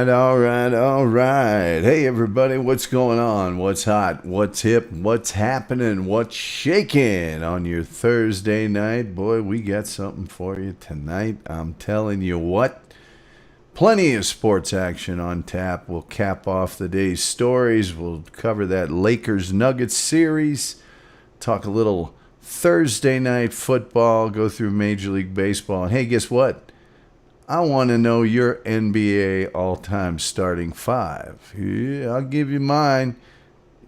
right. Hey, everybody, what's going on? What's hot? What's hip? What's happening? What's shaking on your Thursday night? Boy, we got something for you tonight. I'm telling you what. Plenty of sports action on tap. We'll cap off the day's stories. We'll cover that Lakers-Nuggets series. Talk a little Thursday night football. Go through Major League Baseball. And hey, guess what? I want to know your NBA all-time starting five. Yeah, I'll give you mine.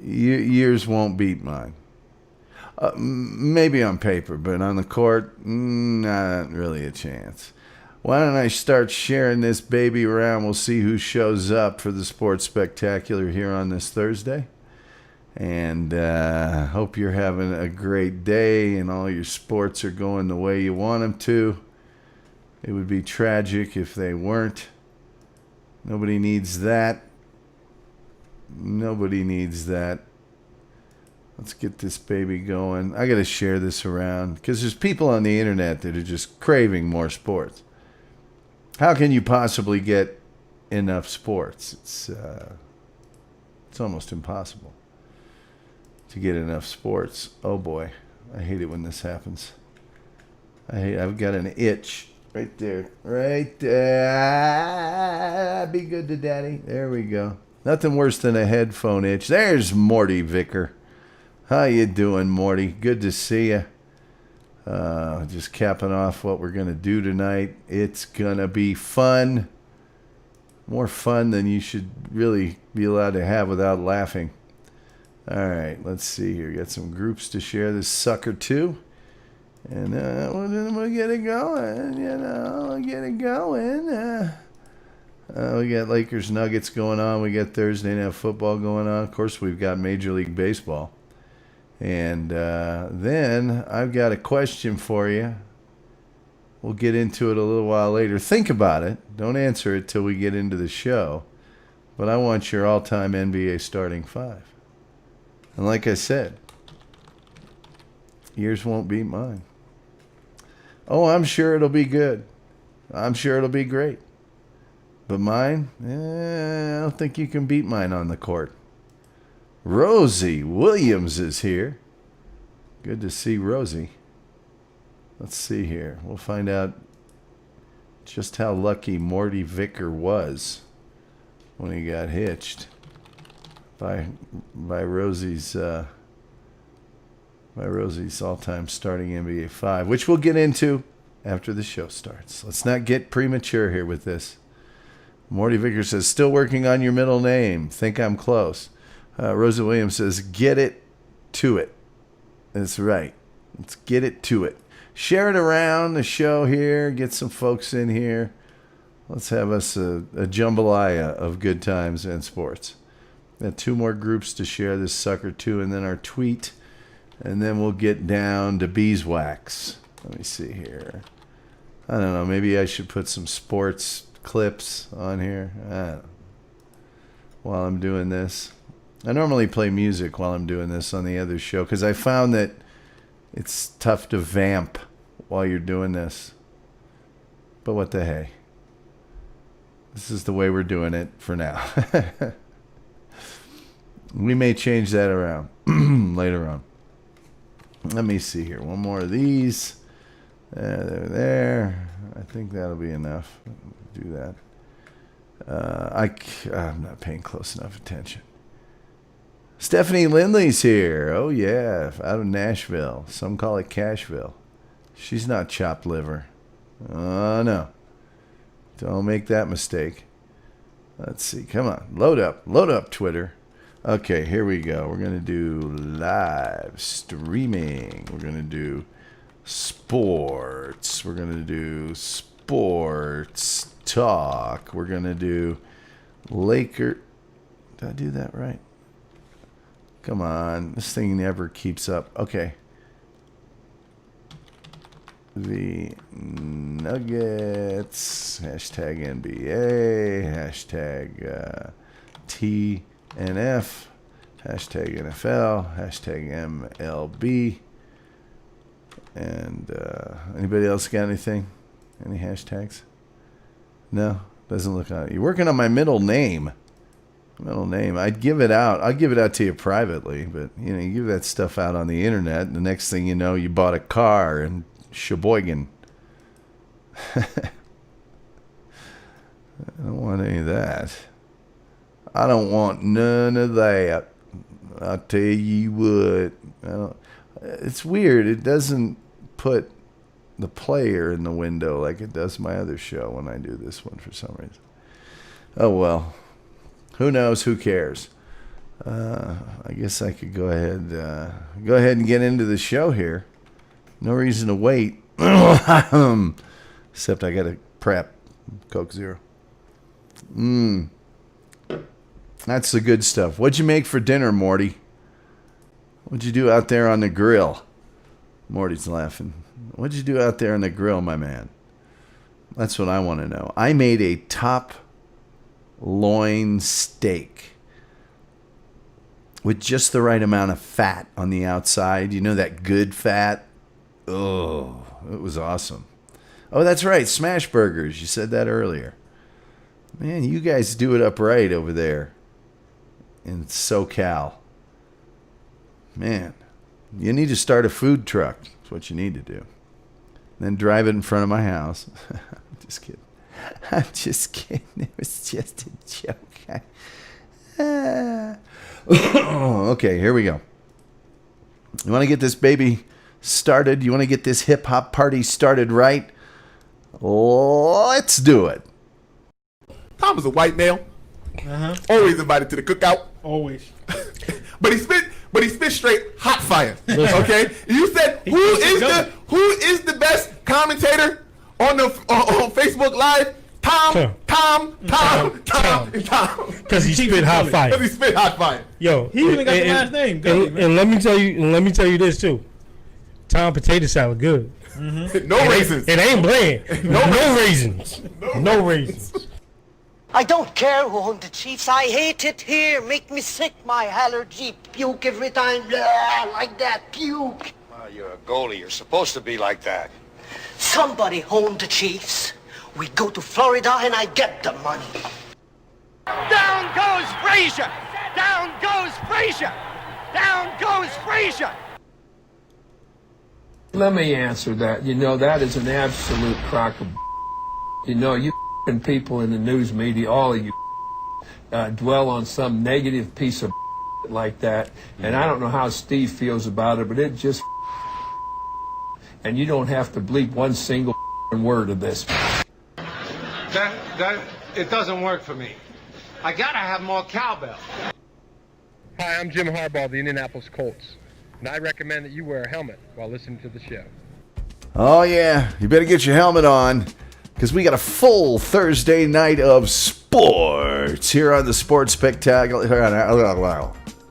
Yours won't beat mine. Maybe on paper, but on the court, not really a chance. Why don't I start sharing this baby around? We'll see who shows up for the Sports Spectacular here on this Thursday. And hope you're having a great day and all your sports are going the way you want them to. It would be tragic if they weren't. Nobody needs that. Nobody needs that. Let's get this baby going. I got to share this around because there's people on the internet that are just craving more sports. How can you possibly get enough sports? It's almost impossible to get enough sports. Oh boy, I hate it when this happens. I've got an itch. Right there. Right there. Be good to daddy. There we go. Nothing worse than a headphone itch. There's Morty Vicker. How you doing, Morty? Good to see you. Just capping off what we're going to do tonight. It's going to be fun. More fun than you should really be allowed to have without laughing. All right, let's see here. Got some groups to share this sucker to. And we'll get it going, we'll get it going. We got Lakers Nuggets going on. We got Thursday Night Football going on. Of course, we've got Major League Baseball. And then I've got a question for you. We'll get into it a little while later. Think about it. Don't answer it till we get into the show. But I want your all-time NBA starting five. And like I said, yours won't beat mine. Oh, I'm sure it'll be good. I'm sure it'll be great. But mine, I don't think you can beat mine on the court. Rosie Williams is here. Good to see Rosie. Let's see here. We'll find out just how lucky Morty Vicker was when he got hitched by Rosie's all-time starting NBA five, which we'll get into after the show starts. Let's not get premature here with this. Morty Vicker says, still working on your middle name. Think I'm close. Rosie Williams says, get it to it. That's right. Let's get it to it. Share it around the show here. Get some folks in here. Let's have us a jambalaya of good times and sports. Got two more groups to share this sucker to, and then our tweet. And then we'll get down to beeswax. Let me see here. I don't know. Maybe I should put some sports clips on here. I don't know. While I'm doing this. I normally play music while I'm doing this on the other show because I found that it's tough to vamp while you're doing this. But what the hey. This is the way we're doing it for now. We may change that around later on. Let me see here. One more of these. There. I think that'll be enough. Do that. I'm not paying close enough attention. Stephanie Lindley's here. Oh, yeah. Out of Nashville. Some call it Cashville. She's not chopped liver. Oh, no. Don't make that mistake. Let's see. Come on. Load up. Load up, Twitter. Okay, here we go. We're going to do live streaming. We're going to do sports. We're going to do sports talk. We're going to do Laker. Did I do that right? Come on. This thing never keeps up. Okay. The Nuggets. Hashtag NBA. Hashtag TNF. Hashtag NFL. Hashtag MLB. And anybody else got anything? Any hashtags? No? Doesn't look like you're working on my middle name. Middle name. I'd give it out. I'll give it out to you privately, but you give that stuff out on the internet, and the next thing you know, you bought a car in Sheboygan. I don't want any of that. I don't want none of that. I'll tell you what. It's weird. It doesn't put the player in the window like it does my other show when I do this one for some reason. Oh, well. Who knows? Who cares? I guess I could go ahead and get into the show here. No reason to wait. Except I got to prep Coke Zero. That's the good stuff. What'd you make for dinner, Morty? What'd you do out there on the grill? Morty's laughing. What'd you do out there on the grill, my man? That's what I want to know. I made a top loin steak with just the right amount of fat on the outside. You know, that good fat? Oh, it was awesome. Oh, that's right. Smash burgers. You said that earlier. Man, you guys do it up right over there in SoCal. Man, you need to start a food truck. That's what you need to do. Then drive it in front of my house. I'm just kidding. I'm just kidding. It was just a joke. Okay, here we go. You want to get this baby started? You want to get this hip-hop party started right? Let's do it. Tom was a white male. Always invited to the cookout. Always. But he spit straight hot fire. Okay? You said who is the best commentator on Facebook Live? Tom. Because he spit hot fire. Because he spit hot fire. Yo, he even got the last name. Gulley, and let me tell you this too. Tom potato salad good. No raisins. It ain't bland. No raisins. No raisins. I don't care who owned the Chiefs. I hate it here. Make me sick. My allergy. Puke every time. Blah, like that. Puke. Well, you're a goalie. You're supposed to be like that. Somebody owned the Chiefs. We go to Florida and I get the money. Down goes Frazier! Down goes Frazier! Down goes Frazier! Let me answer that. You know, that is an absolute crock of You know, you people in the news media, all of you, dwell on some negative piece of like that. And I don't know how Steve feels about it, but it just and you don't have to bleep one single word of this. It doesn't work for me. I gotta have more cowbell. Hi, I'm Jim Harbaugh of the Indianapolis Colts, and I recommend that you wear a helmet while listening to the show. Oh yeah, you better get your helmet on, because we got a full Thursday night of sports here on the Sports Spectacular.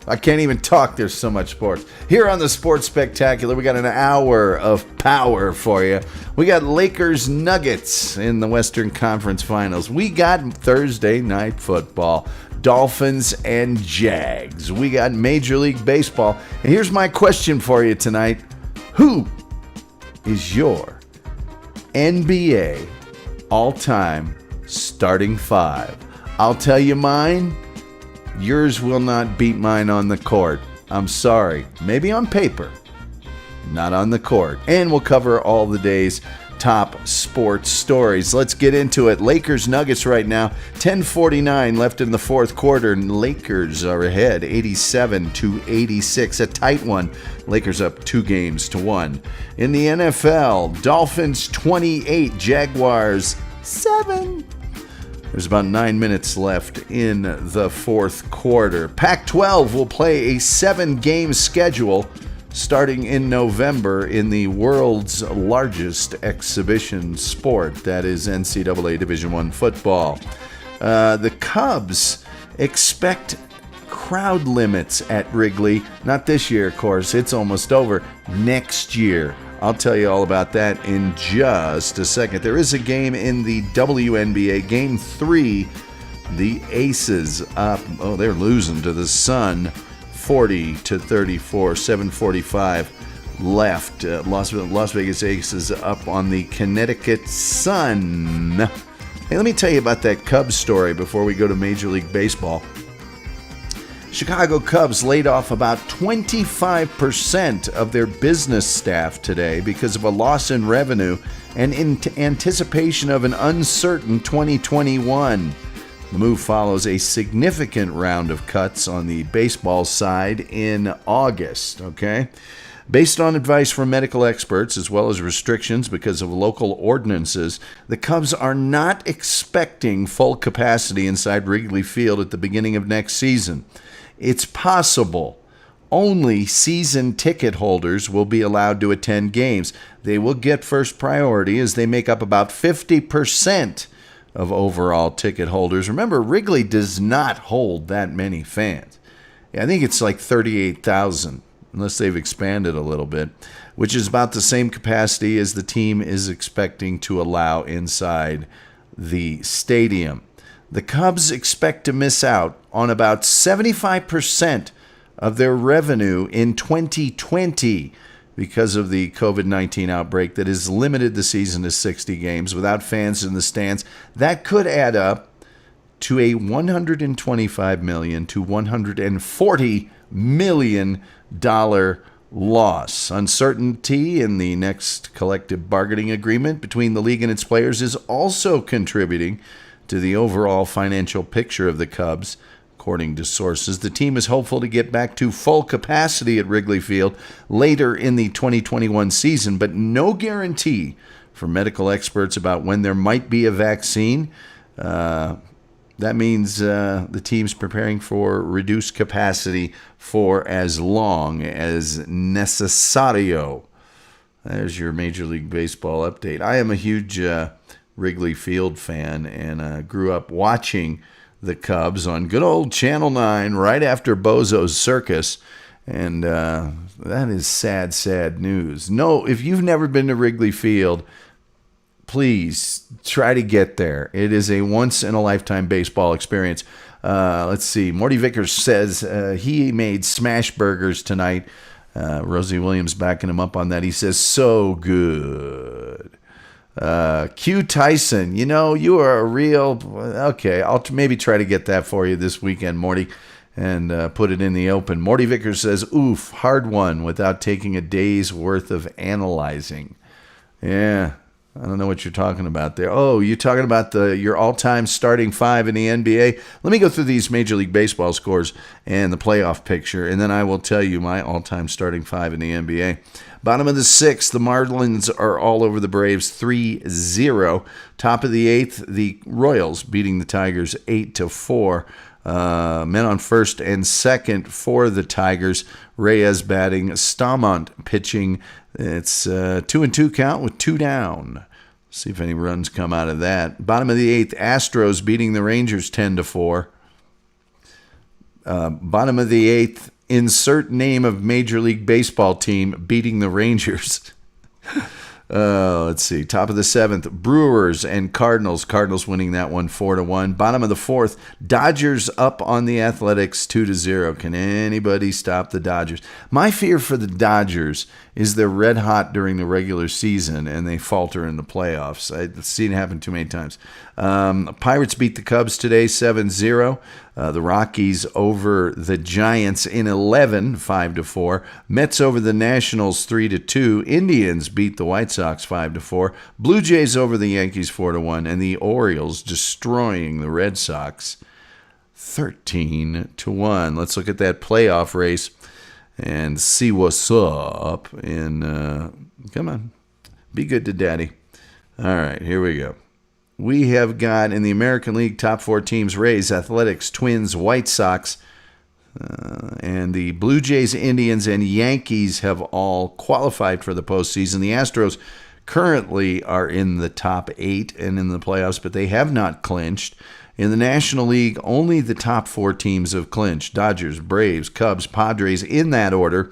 I can't even talk, there's so much sports. Here on the Sports Spectacular, we got an hour of power for you. We got Lakers Nuggets in the Western Conference Finals. We got Thursday night football, Dolphins and Jags. We got Major League Baseball. And here's my question for you tonight. Who is your NBA all-time starting five? I'll tell you mine. Yours will not beat mine on the court. I'm sorry. Maybe on paper, not on the court. And we'll cover all the day's top sports stories. Let's get into it. Lakers Nuggets right now. 10:49 left in the fourth quarter. And Lakers are ahead 87-86. A tight one. Lakers up 2-1. In the NFL, Dolphins 28, Jaguars 7. There's about 9 minutes left in the fourth quarter. Pac-12 will play a 7-game schedule starting in November in the world's largest exhibition sport. That is NCAA Division I football. The Cubs expect crowd limits at Wrigley. Not this year, of course. It's almost over. Next year. I'll tell you all about that in just a second. There is a game in the WNBA. Game 3, the Aces up. Oh, they're losing to the Sun, 40-34, 7:45 left. Las Vegas Aces up on the Connecticut Sun. Hey, let me tell you about that Cubs story before we go to Major League Baseball. Chicago Cubs laid off about 25% of their business staff today because of a loss in revenue and in anticipation of an uncertain 2021. The move follows a significant round of cuts on the baseball side in August, okay? Based on advice from medical experts as well as restrictions because of local ordinances, the Cubs are not expecting full capacity inside Wrigley Field at the beginning of next season. It's possible only season ticket holders will be allowed to attend games. They will get first priority as they make up about 50% of overall ticket holders. Remember, Wrigley does not hold that many fans. I think it's like 38,000, unless they've expanded a little bit, which is about the same capacity as the team is expecting to allow inside the stadium. The Cubs expect to miss out on about 75% of their revenue in 2020 because of the COVID-19 outbreak that has limited the season to 60 games without fans in the stands. That could add up to a $125 million to $140 million loss. Uncertainty in the next collective bargaining agreement between the league and its players is also contributing to the overall financial picture of the Cubs. According to sources, the team is hopeful to get back to full capacity at Wrigley Field later in the 2021 season, but no guarantee from medical experts about when there might be a vaccine. That means the team's preparing for reduced capacity for as long as necesario. There's your Major League Baseball update. I am a huge Wrigley Field fan and grew up watching the Cubs on good old Channel 9 right after Bozo's Circus. And that is sad, sad news. No, if you've never been to Wrigley Field, please try to get there. It is a once-in-a-lifetime baseball experience. Let's see. Morty Vickers says he made smash burgers tonight. Rosie Williams backing him up on that. He says, so good. Q Tyson, you are a real... Okay, I'll maybe try to get that for you this weekend, Morty, and put it in the open. Morty Vickers says, oof, hard one without taking a day's worth of analyzing. Yeah, I don't know what you're talking about there. Oh, you're talking about your all-time starting five in the NBA? Let me go through these Major League Baseball scores and the playoff picture, and then I will tell you my all-time starting five in the NBA. Bottom of the sixth, the Marlins are all over the Braves 3-0. Top of the eighth, the Royals beating the Tigers 8-4. Men on first and second for the Tigers. Reyes batting, Stamont pitching. It's 2-2 count with 2 down. See if any runs come out of that. Bottom of the eighth, Astros beating the Rangers 10-4. Bottom of the eighth, insert name of Major League Baseball team beating the Rangers. Let's see. Top of the seventh, Brewers and Cardinals. Cardinals winning that one 4-1. Bottom of the fourth, Dodgers up on the Athletics 2-0. Can anybody stop the Dodgers? My fear for the Dodgers is they're red hot during the regular season and they falter in the playoffs. I've seen it happen too many times. Pirates beat the Cubs today 7-0. The Rockies over the Giants in 11, 5-4. Mets over the Nationals 3-2. Indians beat the White Sox 5-4. Blue Jays over the Yankees 4-1, and the Orioles destroying the Red Sox 13-1. Let's look at that playoff race and see what's up. Come on, be good to Daddy. All right, here we go. We have got in the American League top 4 teams: Rays, Athletics, Twins, White Sox, and the Blue Jays, Indians, and Yankees have all qualified for the postseason. The Astros currently are in the top 8 and in the playoffs, but they have not clinched. In the National League, only the top 4 teams have clinched: Dodgers, Braves, Cubs, Padres, in that order.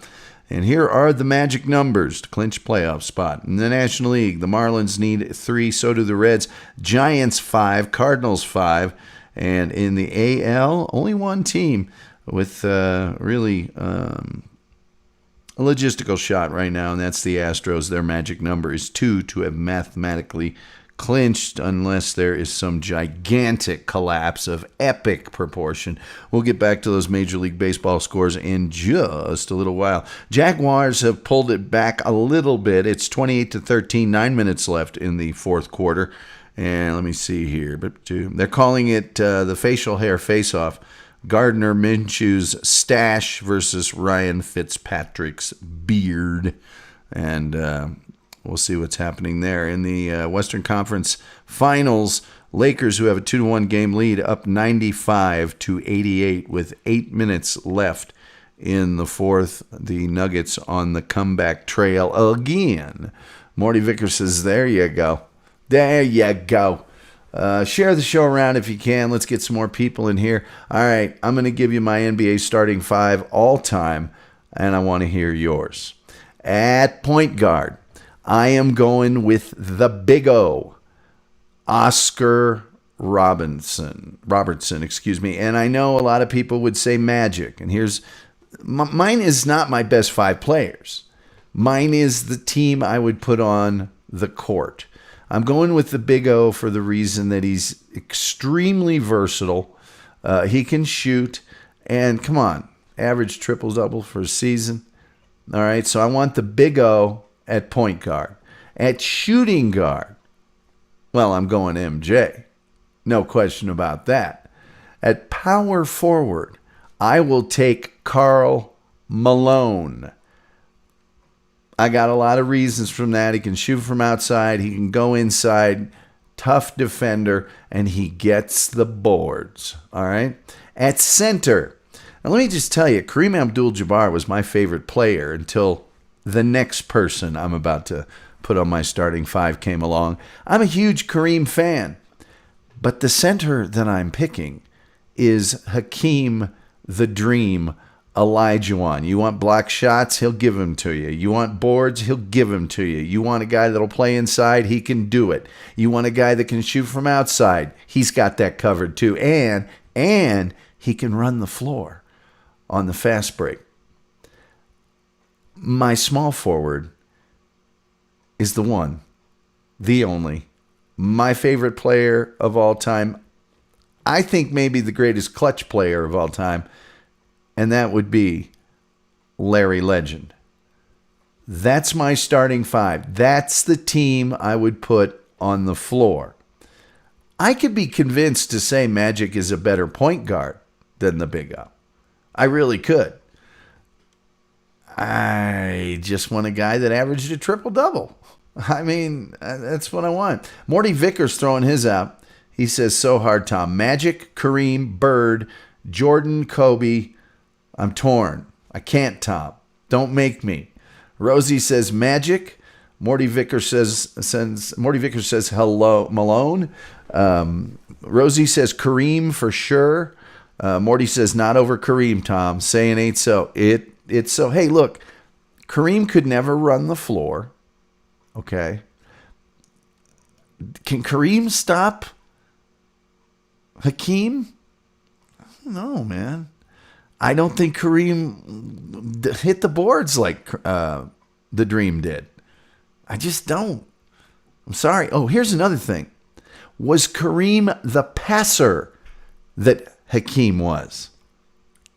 And here are the magic numbers to clinch playoff spot. In the National League, the Marlins need 3, so do the Reds. Giants 5, Cardinals 5. And in the AL, only one team with really a logistical shot right now, and that's the Astros. Their magic number is 2 to have mathematically clinched unless there is some gigantic collapse of epic proportion. We'll get back to those Major League Baseball scores in just a little while. Jaguars have pulled it back a little bit. It's 28-13, 9 minutes left in the fourth quarter. And let me see here. They're calling it the facial hair face-off. Gardner Minshew's stash versus Ryan Fitzpatrick's beard. And we'll see what's happening there. In the Western Conference Finals, Lakers, who have a 2-1 game lead, up 95-88 with 8 minutes left in the fourth. The Nuggets on the comeback trail again. Morty Vickers says, there you go. There you go. Share the show around if you can. Let's get some more people in here. All right, I'm going to give you my NBA starting five all time, and I want to hear yours. At point guard, I am going with the Big O, Oscar Robertson, and I know a lot of people would say Magic, and here's mine is not my best five players. Mine is the team I would put on the court. I'm going with the Big O for the reason that he's extremely versatile. He can shoot, and come on, average triple-double for a season. All right, so I want the Big O at point guard. At shooting guard, well, I'm going MJ. No question about that. At power forward, I will take Karl Malone. I got a lot of reasons from that. He can shoot from outside. He can go inside. Tough defender. And he gets the boards. All right. At center. Now, let me just tell you, Kareem Abdul-Jabbar was my favorite player until the next person I'm about to put on my starting five came along. I'm a huge Kareem fan. But the center that I'm picking is Hakeem the Dream Olajuwon. You want block shots? He'll give them to you. You want boards? He'll give them to you. You want a guy that'll play inside? He can do it. You want a guy that can shoot from outside? He's got that covered too. And he can run the floor on the fast break. My small forward is the one, the only, my favorite player of all time. I think maybe the greatest clutch player of all time. And that would be Larry Legend. That's my starting five. That's the team I would put on the floor. I could be convinced to say Magic is a better point guard than the Big O. I really could. I just want a guy that averaged a triple-double. I mean, that's what I want. Morty Vickers throwing his out. He says, so hard, Tom. Magic, Kareem, Bird, Jordan, Kobe. I'm torn. I can't, Tom. Don't make me. Rosie says Magic. Morty Vickers says hello, Malone. Rosie says Kareem for sure. Morty says not over Kareem, Tom. Saying ain't so. It's so. Hey, look, Kareem could never run the floor. Okay. Can Kareem stop Hakeem? I don't know, man. I don't think Kareem hit the boards like the Dream did. I just don't. I'm sorry. Oh, here's another thing. Was Kareem the passer that Hakeem was?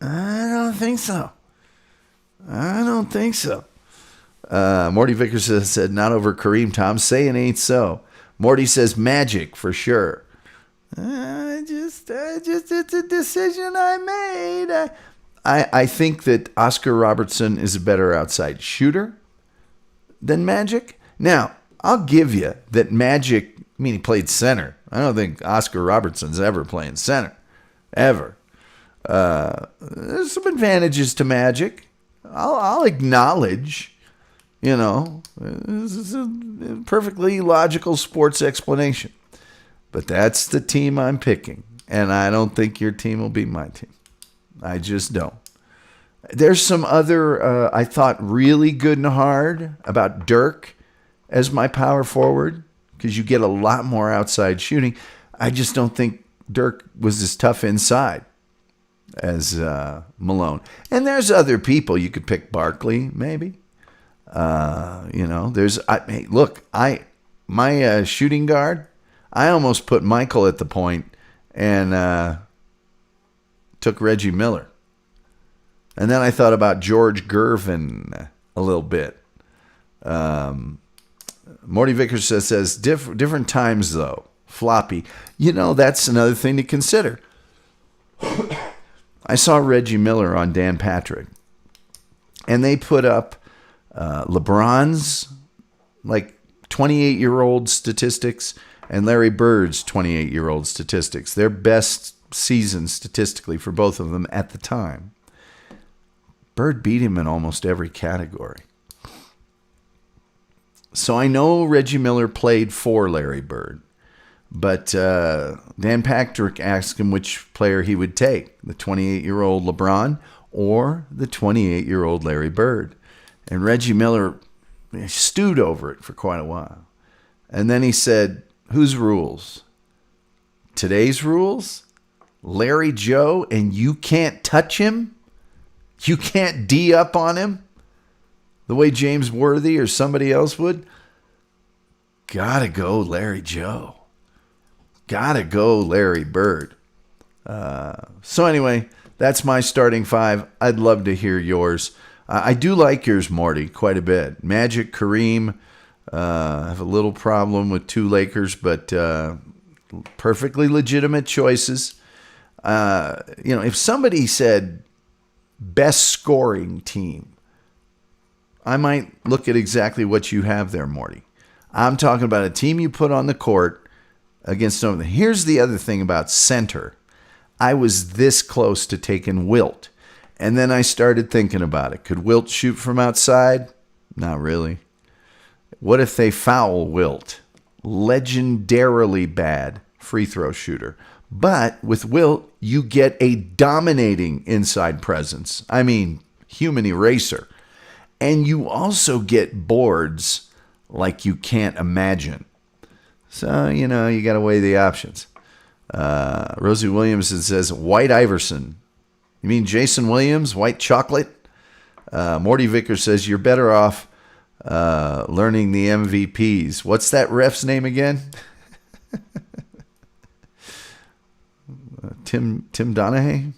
I don't think so. Morty Vickers said, not over Kareem, Tom. Saying ain't so. Morty says Magic for sure. It's a decision I made. I think that Oscar Robertson is a better outside shooter than Magic. Now, I'll give you that Magic, he played center. I don't think Oscar Robertson's ever playing center. Ever. There's some advantages to Magic. I'll acknowledge, this is a perfectly logical sports explanation. But that's the team I'm picking. And I don't think your team will be my team. I just don't. There's some other, I thought, really good and hard about Dirk as my power forward because you get a lot more outside shooting. I just don't think Dirk was as tough inside as Malone. And there's other people. You could pick Barkley, maybe. My shooting guard, I almost put Michael at the point and took Reggie Miller. And then I thought about George Gervin a little bit. Morty Vickers says different times, though. Floppy. That's another thing to consider. I saw Reggie Miller on Dan Patrick, and they put up LeBron's 28-year-old statistics and Larry Bird's 28-year-old statistics. Their best season statistically for both of them at the time. Bird beat him in almost every category. So I know Reggie Miller played for Larry Bird, but Dan Patrick asked him which player he would take, the 28-year-old LeBron or the 28-year-old Larry Bird. And Reggie Miller stewed over it for quite a while. And then he said, whose rules? Today's rules? Larry Joe, and you can't touch him? You can't D up on him the way James Worthy or somebody else would? Gotta go Larry Joe. Gotta go Larry Bird. So anyway, that's my starting five. I'd love to hear yours. I do like yours, Morty, quite a bit. Magic, Kareem. I have a little problem with two Lakers, but perfectly legitimate choices. If somebody said best scoring team, I might look at exactly what you have there, Morty. I'm talking about a team you put on the court against something. Here's the other thing about center. I was this close to taking Wilt, and then I started thinking about it. Could Wilt shoot from outside? Not really. What if they foul Wilt? Legendarily bad free throw shooter. But with Wilt, you get a dominating inside presence. I mean, human eraser. And you also get boards like you can't imagine. So, you got to weigh the options. Rosie Williamson says, White Iverson. You mean Jason Williams, white chocolate? Morty Vickers says, you're better off learning the MVPs. What's that ref's name again? Tim Donahue?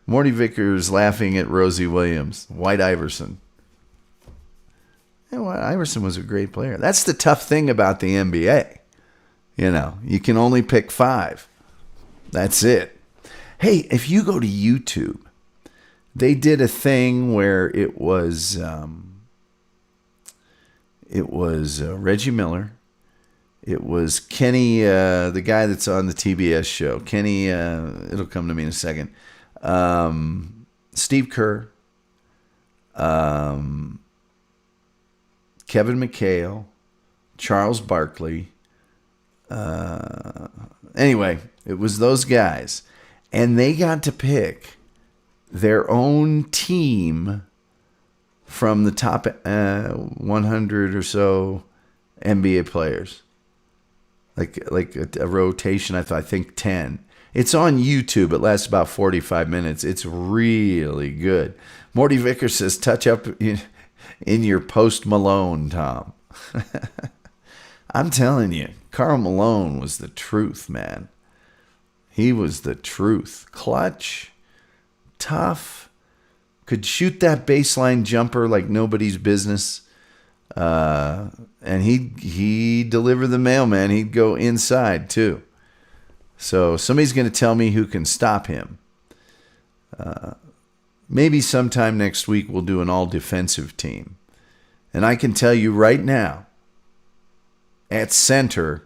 Morty Vickers laughing at Rosie Williams. White Iverson. Yeah, White Iverson was a great player. That's the tough thing about the NBA. You can only pick 5. That's it. Hey, if you go to YouTube, they did a thing where it was Reggie Miller. It was Kenny, the guy that's on the TBS show. Kenny, it'll come to me in a second. Steve Kerr. Kevin McHale. Charles Barkley. Anyway, it was those guys. And they got to pick their own team from the top 100 or so NBA players. Like a rotation, I think 10. It's on YouTube. It lasts about 45 minutes. It's really good. Morty Vickers says, touch up in your Post Malone, Tom. I'm telling you, Karl Malone was the truth, man. He was the truth. Clutch, tough, could shoot that baseline jumper like nobody's business. And he delivered the mail, man. He'd go inside too. So somebody's going to tell me who can stop him. Maybe sometime next week we'll do an all-defensive team. And I can tell you right now, at center,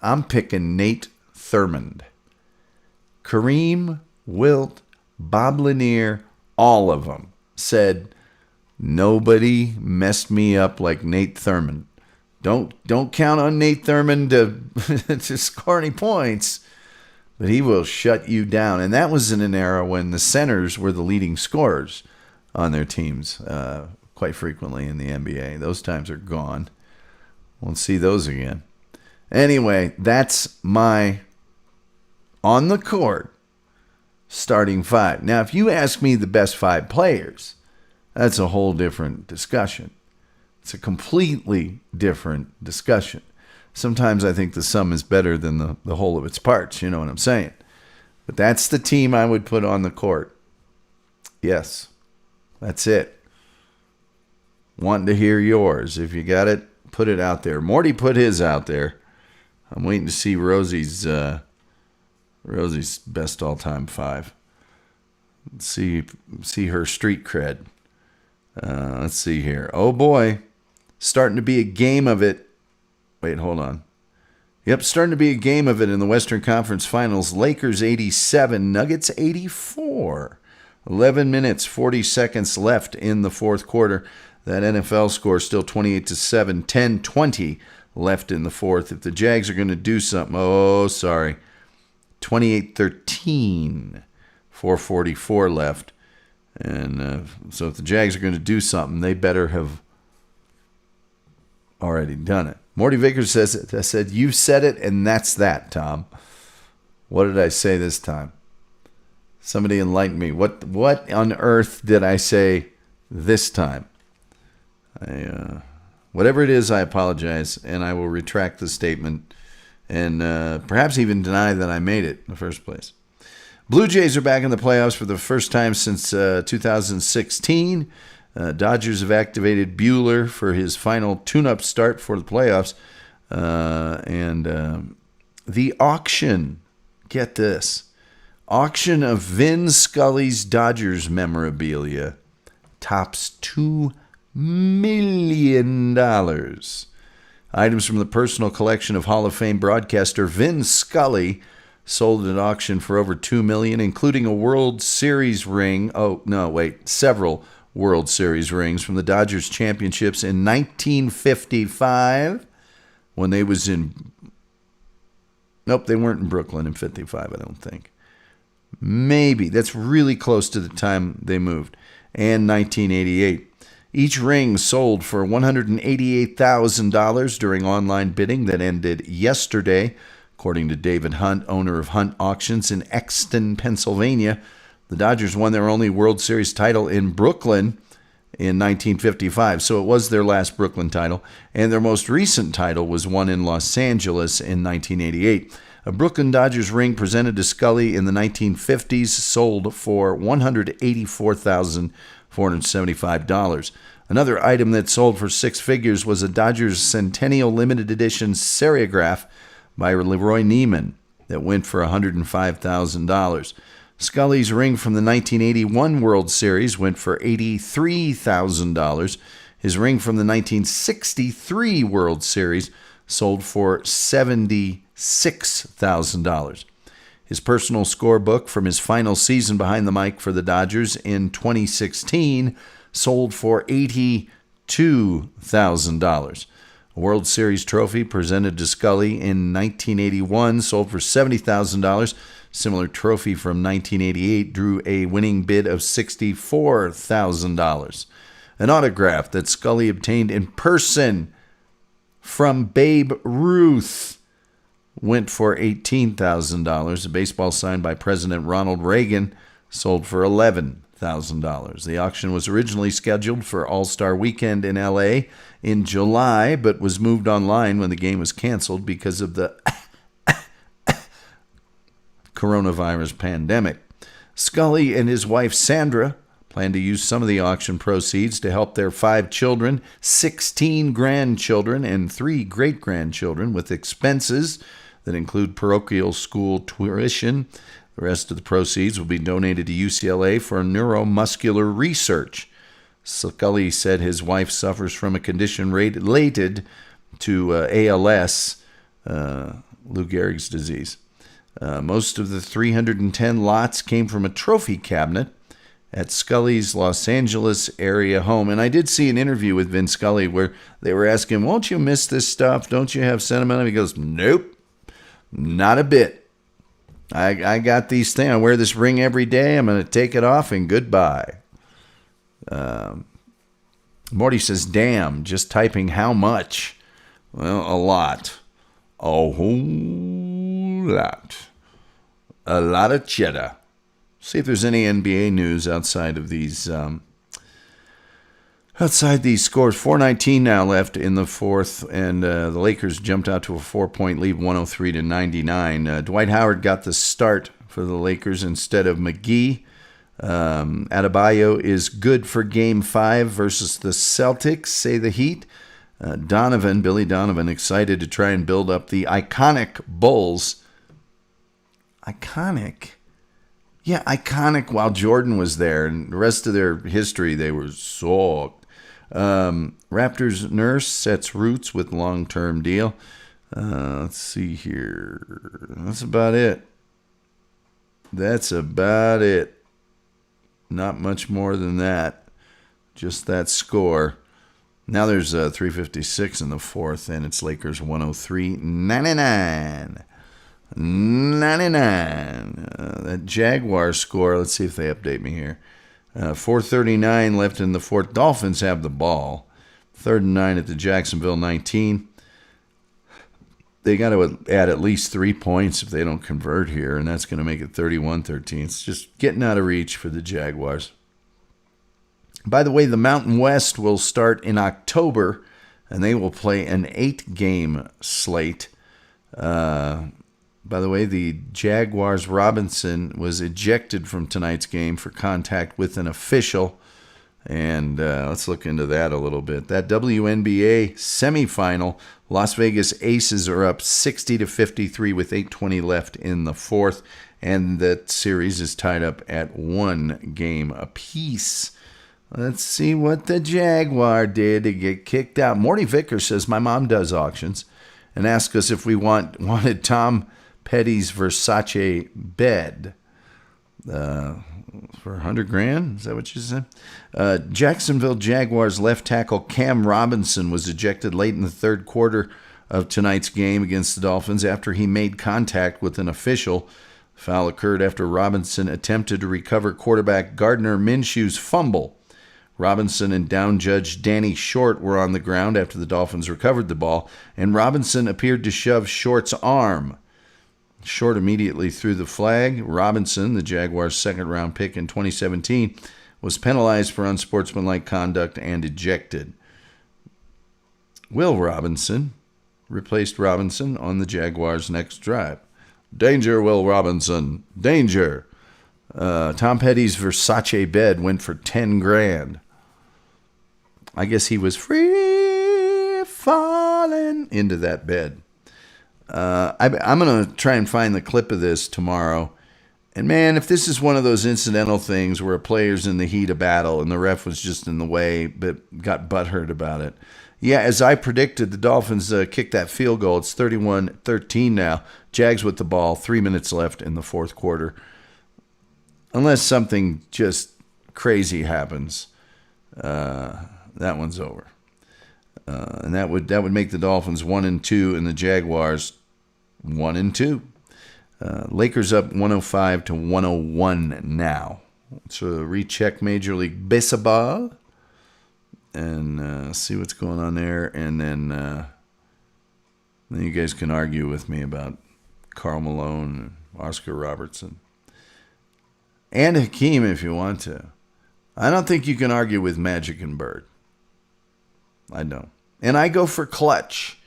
I'm picking Nate Thurmond. Kareem, Wilt, Bob Lanier, all of them said, nobody messed me up like Nate Thurmond. Don't count on Nate Thurmond to score any points, but he will shut you down. And that was in an era when the centers were the leading scorers on their teams quite frequently in the NBA. Those times are gone. Won't see those again. Anyway, that's my on the court starting 5. Now, if you ask me the best 5 players, that's a whole different discussion. It's a completely different discussion. Sometimes I think the sum is better than the whole of its parts. You know what I'm saying? But that's the team I would put on the court. Yes, that's it. Wanting to hear yours. If you got it, put it out there. Morty put his out there. I'm waiting to see Rosie's best all-time 5. See her street cred. Let's see here. Oh boy, starting to be a game of it. Wait, hold on. Yep, starting to be a game of it in the Western Conference Finals. Lakers 87, Nuggets 84. 11 minutes, 40 seconds left in the fourth quarter. That NFL score still 28-7, 10-20 left in the fourth. If the Jags are going to do something, 28-13, 4:44 left. And so if the Jags are going to do something, they better have already done it. Morty Vickers says it. I said, you said it, and that's that, Tom. What did I say this time? Somebody enlighten me. What on earth did I say this time? Whatever it is, I apologize, and I will retract the statement and perhaps even deny that I made it in the first place. Blue Jays are back in the playoffs for the first time since 2016. Dodgers have activated Bueller for his final tune-up start for the playoffs. And the auction, get this, auction of Vin Scully's Dodgers memorabilia tops $2 million. Items from the personal collection of Hall of Fame broadcaster Vin Scully sold at auction for over $2 million, including a World Series ring. Several World Series rings from the Dodgers championships in 1955 when they was in... Nope, they weren't in Brooklyn in 55, I don't think. Maybe. That's really close to the time they moved. And 1988. Each ring sold for $188,000 during online bidding that ended yesterday. According to David Hunt, owner of Hunt Auctions in Exton, Pennsylvania, the Dodgers won their only World Series title in Brooklyn in 1955, so it was their last Brooklyn title, and their most recent title was won in Los Angeles in 1988. A Brooklyn Dodgers ring presented to Scully in the 1950s sold for $184,475. Another item that sold for six figures was a Dodgers Centennial Limited Edition serigraph by Leroy Neiman that went for $105,000. Scully's ring from the 1981 World Series went for $83,000. His ring from the 1963 World Series sold for $76,000. His personal scorebook from his final season behind the mic for the Dodgers in 2016 sold for $82,000. A World Series trophy presented to Scully in 1981 sold for $70,000. Similar trophy from 1988 drew a winning bid of $64,000. An autograph that Scully obtained in person from Babe Ruth went for $18,000. A baseball signed by President Ronald Reagan sold for $11,000. The auction was originally scheduled for All-Star Weekend in L.A. in July, but was moved online when the game was canceled because of the coronavirus pandemic. Scully and his wife Sandra plan to use some of the auction proceeds to help their 5 children, 16 grandchildren, and 3 great-grandchildren with expenses that include parochial school tuition. The rest of the proceeds will be donated to UCLA for neuromuscular research. Scully said his wife suffers from a condition related to ALS, Lou Gehrig's disease. Most of the 310 lots came from a trophy cabinet at Scully's Los Angeles area home. And I did see an interview with Vin Scully where they were asking him, won't you miss this stuff? Don't you have sentimental? He goes, nope, not a bit. I got these things. I wear this ring every day. I'm going to take it off and goodbye. Morty says, damn, just typing how much? Well, a lot. A whole lot. A lot of cheddar. See if there's any NBA news outside of these Outside these scores, 4:19 now left in the fourth, and the Lakers jumped out to a 4-point lead, 103-99. Dwight Howard got the start for the Lakers instead of McGee. Adebayo is good for Game 5 versus the Celtics, say the Heat. Billy Donovan, excited to try and build up the iconic Bulls. Iconic? Yeah, iconic while Jordan was there, and the rest of their history, they were soaked. Raptors nurse sets roots with long-term deal. Let's see here. That's about it. Not much more than that. Just that score. Now there's 3:56 in the fourth, and it's Lakers 103-99. 99. That Jaguar score, let's see if they update me here. 4:39 left in the fourth. Dolphins have the ball. 3rd and 9 at the Jacksonville 19. They got to add at least 3 points if they don't convert here, and that's going to make it 31-13. It's just getting out of reach for the Jaguars. By the way, the Mountain West will start in October, and they will play an 8-game slate. By the way, the Jaguars' Robinson was ejected from tonight's game for contact with an official. And let's look into that a little bit. That WNBA semifinal, Las Vegas Aces are up 60-53 with 8:20 left in the fourth. And that series is tied up at 1 game apiece. Let's see what the Jaguar did to get kicked out. Morty Vickers says, my mom does auctions, and asked us if we wanted Tom Petty's Versace bed for $100,000. Is that what you said? Jacksonville Jaguars left tackle Cam Robinson was ejected late in the third quarter of tonight's game against the Dolphins after he made contact with an official. The foul occurred after Robinson attempted to recover quarterback Gardner Minshew's fumble. Robinson and down judge Danny Short were on the ground after the Dolphins recovered the ball, and Robinson appeared to shove Short's arm. Short immediately threw the flag. Robinson, the Jaguars' second-round pick in 2017, was penalized for unsportsmanlike conduct and ejected. Will Robinson replaced Robinson on the Jaguars' next drive. Danger, Will Robinson. Danger. Tom Petty's Versace bed went for $10,000. I guess he was free falling into that bed. I'm going to try and find the clip of this tomorrow. And, man, if this is one of those incidental things where a player's in the heat of battle and the ref was just in the way but got butthurt about it. Yeah, as I predicted, the Dolphins kicked that field goal. It's 31-13 now. Jags with the ball, 3 minutes left in the fourth quarter. Unless something just crazy happens, that one's over. And that would make the Dolphins 1-2 and the Jaguars 1-2. Lakers up 105-101 now. So recheck Major League Baseball and see what's going on there. And then you guys can argue with me about Karl Malone and Oscar Robertson. And Hakeem if you want to. I don't think you can argue with Magic and Bird. I don't. And I go for clutch.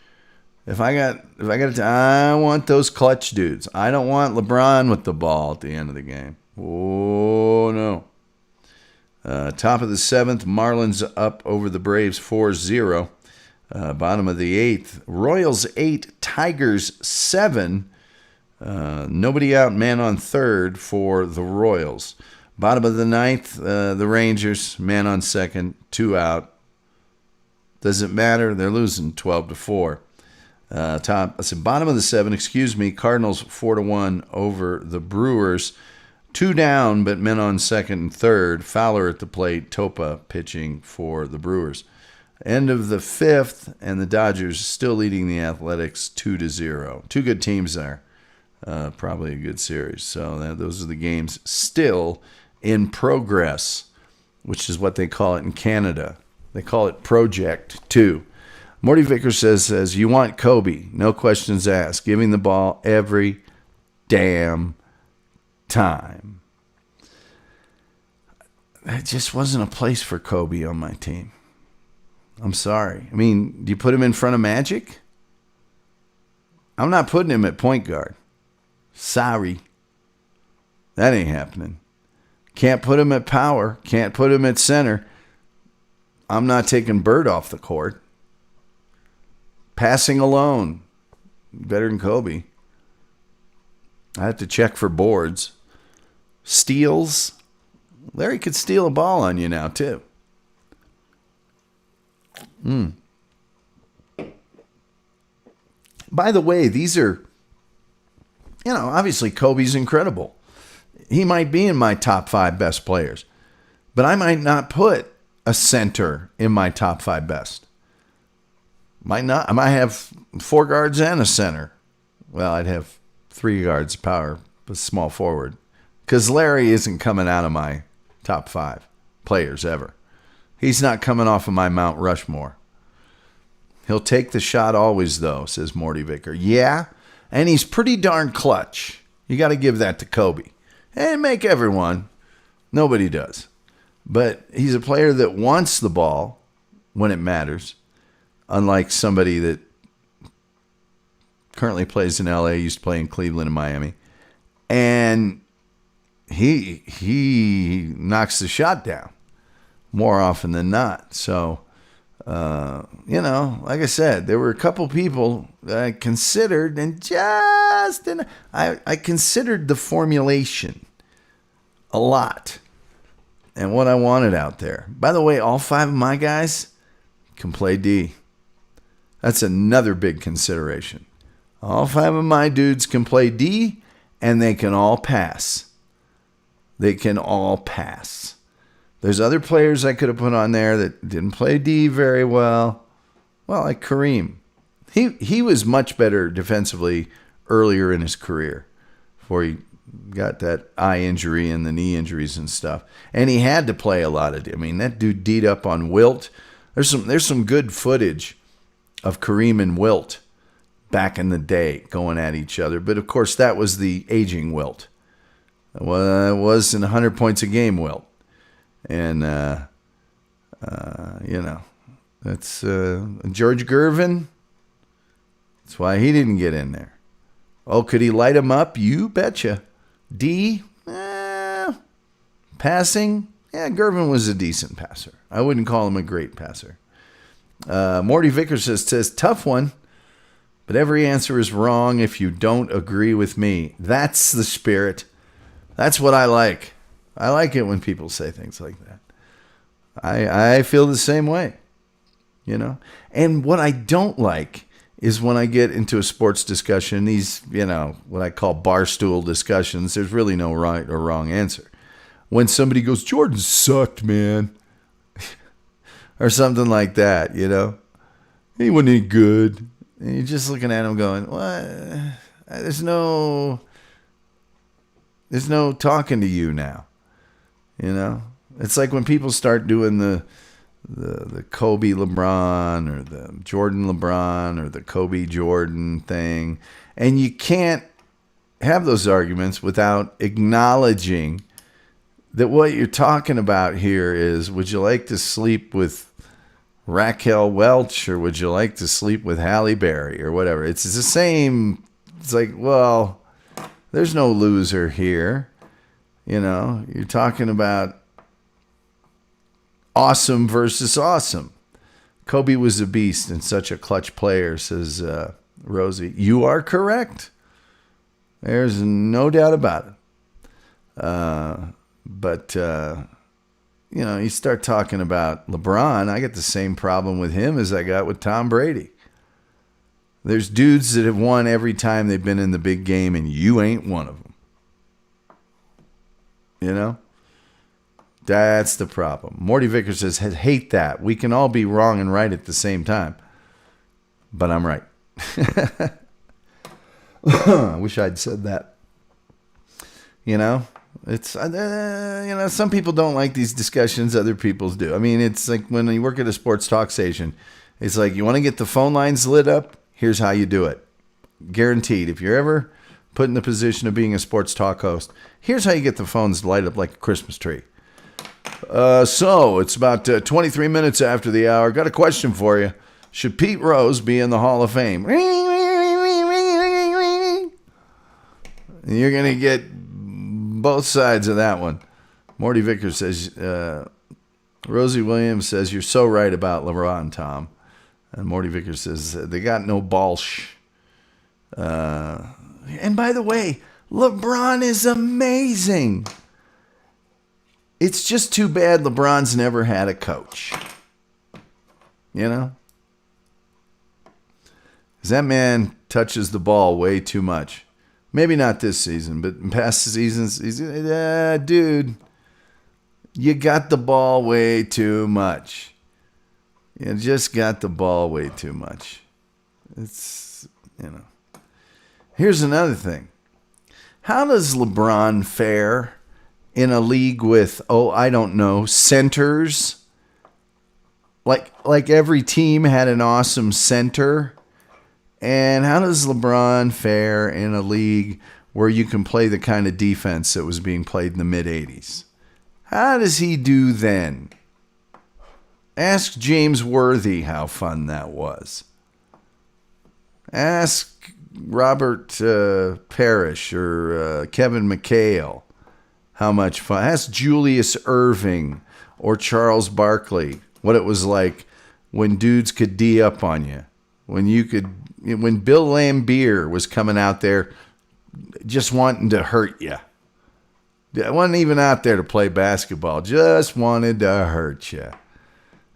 I want those clutch dudes. I don't want LeBron with the ball at the end of the game. Oh, no. Top of the seventh, Marlins up over the Braves 4-0. Bottom of the eighth, Royals 8, Tigers 7. Nobody out, man on third for the Royals. Bottom of the ninth, the Rangers, man on second, 2 out. Doesn't matter. They're losing 12-4. Bottom of the seven, Cardinals 4-1 over the Brewers. 2 down, but men on second and third. Fowler at the plate, Topa pitching for the Brewers. End of the fifth, and the Dodgers still leading the Athletics 2-0. 2 good teams there. Probably a good series. So those are the games still in progress, which is what they call it in Canada. They call it Project 2. Morty Vickers says, you want Kobe, no questions asked, giving the ball every damn time. It just wasn't a place for Kobe on my team. I'm sorry. I mean, do you put him in front of Magic? I'm not putting him at point guard. Sorry. That ain't happening. Can't put him at power. Can't put him at center. I'm not taking Bird off the court. Passing alone. Better than Kobe. I have to check for boards. Steals. Larry could steal a ball on you now, too. By the way, these are, obviously Kobe's incredible. He might be in my top 5 best players, but I might not put a center in my top 5 best. Might not. I might have 4 guards and a center. Well, I'd have 3 guards, power, but small forward. Because Larry isn't coming out of my top 5 players ever. He's not coming off of my Mount Rushmore. He'll take the shot always, though, says Morty Vicker. Yeah, and he's pretty darn clutch. You got to give that to Kobe. And make everyone. Nobody does. But he's a player that wants the ball when it matters, unlike somebody that currently plays in L.A., used to play in Cleveland and Miami. And he knocks the shot down more often than not. So, like I said, there were a couple people that I considered, and I considered the formulation a lot and what I wanted out there. By the way, all 5 of my guys can play D. That's another big consideration. All 5 of my dudes can play D, and they can all pass. They can all pass. There's other players I could have put on there that didn't play D very well. Well, like Kareem. He was much better defensively earlier in his career before he got that eye injury and the knee injuries and stuff. And he had to play a lot of D. I mean, that dude D'd up on Wilt. There's some good footage of Kareem and Wilt back in the day going at each other. But, of course, that was the aging Wilt. Well, it was in 100 points a game Wilt. And, that's George Gervin. That's why he didn't get in there. Oh, could he light him up? You betcha. D, passing. Yeah, Gervin was a decent passer. I wouldn't call him a great passer. Morty Vickers says, tough one, but every answer is wrong if you don't agree with me. That's the spirit. That's what I like. I like it when people say things like that. I feel the same way, And what I don't like is when I get into a sports discussion, these, what I call barstool discussions, there's really no right or wrong answer. When somebody goes, Jordan sucked, man. Or something like that, He wasn't any good. And you're just looking at him going, what? There's no talking to you now. It's like when people start doing the Kobe LeBron or the Jordan LeBron or the Kobe Jordan thing. And you can't have those arguments without acknowledging that what you're talking about here is, would you like to sleep with Raquel Welch or would you like to sleep with Halle Berry or whatever? It's the same. It's like, well, there's no loser here. You're talking about awesome versus awesome. Kobe was a beast and such a clutch player, says Rosie. You are correct. There's no doubt about it. But you start talking about LeBron, I get the same problem with him as I got with Tom Brady. There's dudes that have won every time they've been in the big game, and you ain't one of them. That's the problem. Morty Vickers says, hate that. We can all be wrong and right at the same time. But I'm right. I wish I'd said that. It's, some people don't like these discussions. Other people do. I mean, it's like when you work at a sports talk station, it's like, you want to get the phone lines lit up? Here's how you do it. Guaranteed. If you're ever put in the position of being a sports talk host, here's how you get the phones light up like a Christmas tree. So it's about 23 minutes after the hour. Got a question for you. Should Pete Rose be in the Hall of Fame? You're going to get both sides of that one. Morty Vickers says, Rosie Williams says, you're so right about LeBron, Tom. And Morty Vickers says, they got no balsh. And by the way, LeBron is amazing. It's just too bad LeBron's never had a coach. You know? Because that man touches the ball way too much. Maybe not this season, but in past seasons, dude, you got the ball way too much. You just got the ball way too much. It's, you know. Here's another thing. How does LeBron fare in a league with, I don't know, centers? Like every team had an awesome center. And how does LeBron fare in a league where you can play the kind of defense that was being played in the mid-'80s? How does he do then? Ask James Worthy how fun that was. Ask Robert Parrish or Kevin McHale how much fun. Ask Julius Erving or Charles Barkley what it was like when dudes could D up on you. When Bill Laimbeer was coming out there just wanting to hurt you. I wasn't even out there to play basketball. Just wanted to hurt you.